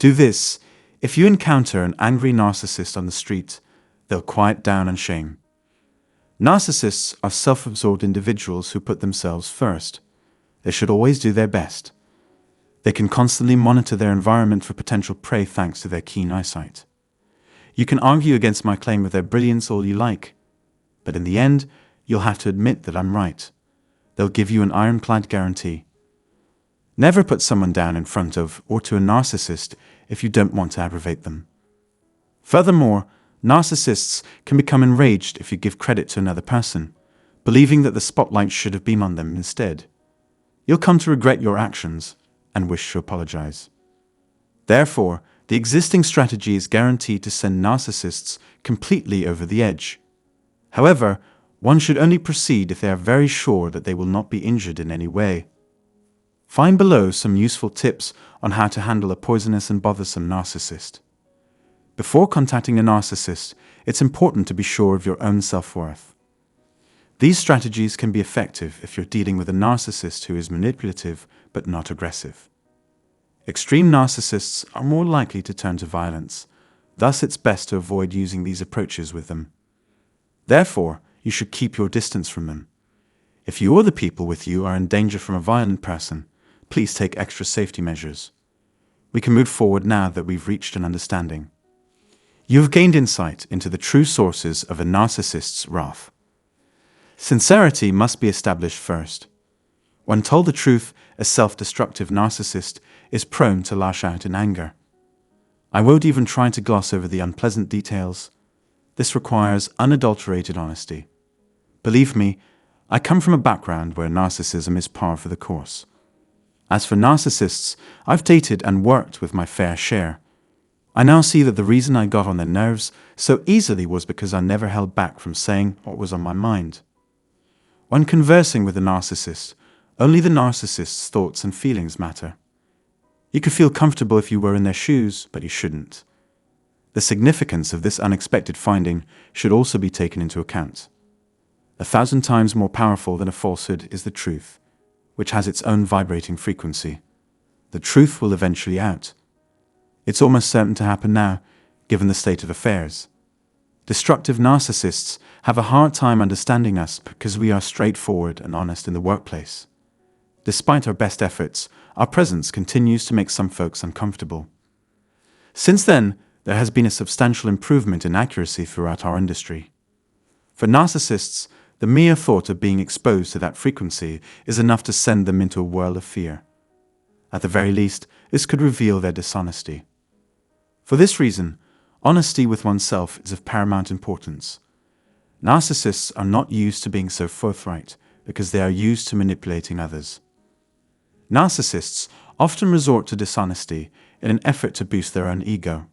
Do this. If you encounter an angry narcissist on the street, they'll quiet down and shame. Narcissists are self-absorbed individuals who put themselves first. They should always do their best. They can constantly monitor their environment for potential prey thanks to their keen eyesight. You can argue against my claim of their brilliance all you like, but in the end, you'll have to admit that I'm right. They'll give you an ironclad guarantee. Never put someone down in front of or to a narcissist if you don't want to aggravate them. Furthermore, narcissists can become enraged if you give credit to another person, believing that the spotlight should have been on them instead. You'll come to regret your actions and wish to apologize. Therefore, the existing strategy is guaranteed to send narcissists completely over the edge. However, one should only proceed if they are very sure that they will not be injured in any way. Find below some useful tips on how to handle a poisonous and bothersome narcissist. Before contacting a narcissist, it's important to be sure of your own self-worth. These strategies can be effective if you're dealing with a narcissist who is manipulative but not aggressive. Extreme narcissists are more likely to turn to violence, thus it's best to avoid using these approaches with them. Therefore, you should keep your distance from them. If you or the people with you are in danger from a violent person, please take extra safety measures. We can move forward now that we've reached an understanding. You have gained insight into the true sources of a narcissist's wrath. Sincerity must be established first. When told the truth, a self-destructive narcissist is prone to lash out in anger. I won't even try to gloss over the unpleasant details. This requires unadulterated honesty. Believe me, I come from a background where narcissism is par for the course. As for narcissists, I've dated and worked with my fair share. I now see that the reason I got on their nerves so easily was because I never held back from saying what was on my mind. When conversing with a narcissist, only the narcissist's thoughts and feelings matter. You could feel comfortable if you were in their shoes, but you shouldn't. The significance of this unexpected finding should also be taken into account. 1,000 times more powerful than a falsehood is the truth, which has its own vibrating frequency. The truth will eventually out. It's almost certain to happen now, given the state of affairs. Destructive narcissists have a hard time understanding us because we are straightforward and honest in the workplace. Despite our best efforts, our presence continues to make some folks uncomfortable. Since then, there has been a substantial improvement in accuracy throughout our industry. For narcissists, the mere thought of being exposed to that frequency is enough to send them into a whirl of fear. At the very least, this could reveal their dishonesty. For this reason, honesty with oneself is of paramount importance. Narcissists are not used to being so forthright because they are used to manipulating others. Narcissists often resort to dishonesty in an effort to boost their own ego.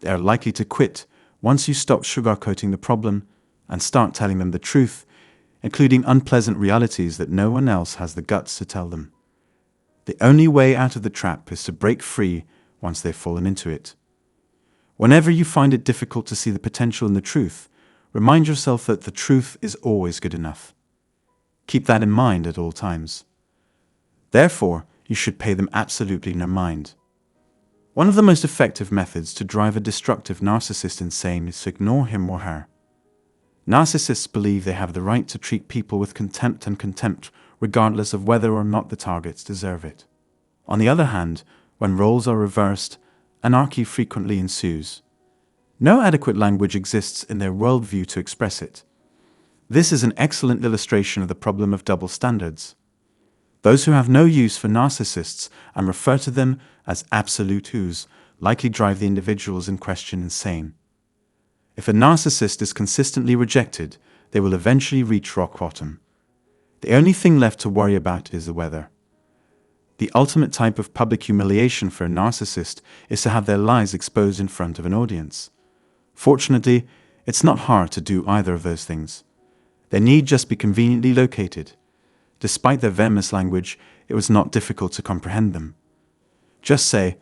They are likely to quit once you stop sugarcoating the problem and start telling them the truth, including unpleasant realities that no one else has the guts to tell them. The only way out of the trap is to break free once they've fallen into it. Whenever you find it difficult to see the potential in the truth, remind yourself that the truth is always good enough. Keep that in mind at all times. Therefore, you should pay them absolutely no mind. One of the most effective methods to drive a destructive narcissist insane is to ignore him or her. Narcissists believe they have the right to treat people with contempt regardless of whether or not the targets deserve it. On the other hand, when roles are reversed, anarchy frequently ensues. No adequate language exists in their worldview to express it. This is an excellent illustration of the problem of double standards. Those who have no use for narcissists and refer to them as absolute who's likely drive the individuals in question insane. If a narcissist is consistently rejected, they will eventually reach rock bottom. The only thing left to worry about is the weather. The ultimate type of public humiliation for a narcissist is to have their lies exposed in front of an audience. Fortunately, it's not hard to do either of those things. They need just be conveniently located. Despite their venomous language, it was not difficult to comprehend them. Just say,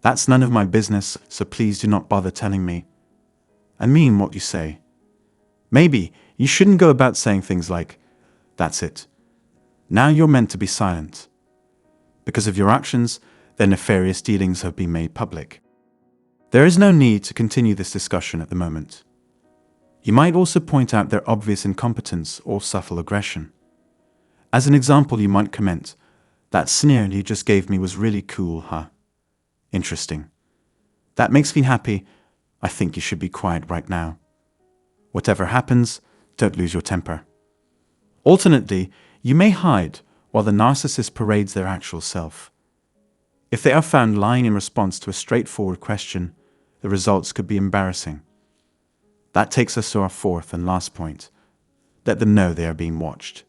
"That's none of my business, so please do not bother telling me," and mean what you say. Maybe you shouldn't go about saying things like, "That's it. Now you're meant to be silent." Because of your actions, their nefarious dealings have been made public. There is no need to continue this discussion at the moment. You might also point out their obvious incompetence or subtle aggression. As an example, you might comment, "That sneer you just gave me was really cool, huh? Interesting. That makes me happy. I think you should be quiet right now. Whatever happens, don't lose your temper." Alternately, you may hide while the narcissist parades their actual self. If they are found lying in response to a straightforward question, the results could be embarrassing. That takes us to our fourth and last point. Let them know they are being watched.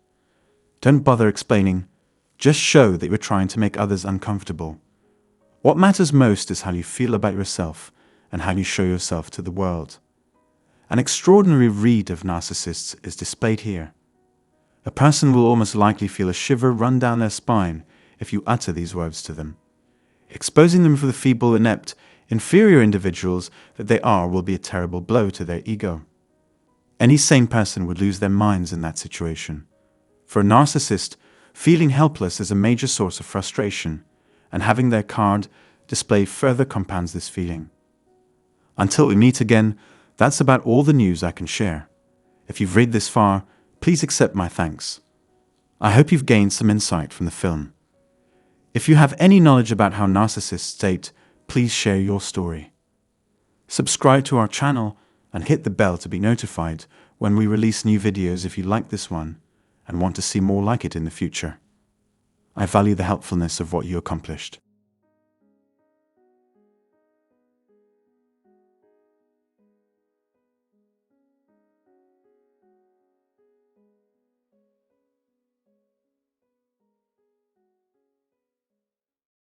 Don't bother explaining. Just show that you're trying to make others uncomfortable. What matters most is how you feel about yourself and how you show yourself to the world. An extraordinary read of narcissists is displayed here. A person will almost likely feel a shiver run down their spine if you utter these words to them. Exposing them for the feeble, inept, inferior individuals that they are will be a terrible blow to their ego. Any sane person would lose their minds in that situation. For a narcissist, feeling helpless is a major source of frustration, and having their card displayed further compounds this feeling. Until we meet again, that's about all the news I can share. If you've read this far, please accept my thanks. I hope you've gained some insight from the film. If you have any knowledge about how narcissists date, please share your story. Subscribe to our channel and hit the bell to be notified when we release new videos if you like this one and want to see more like it in the future. I value the helpfulness of what you accomplished.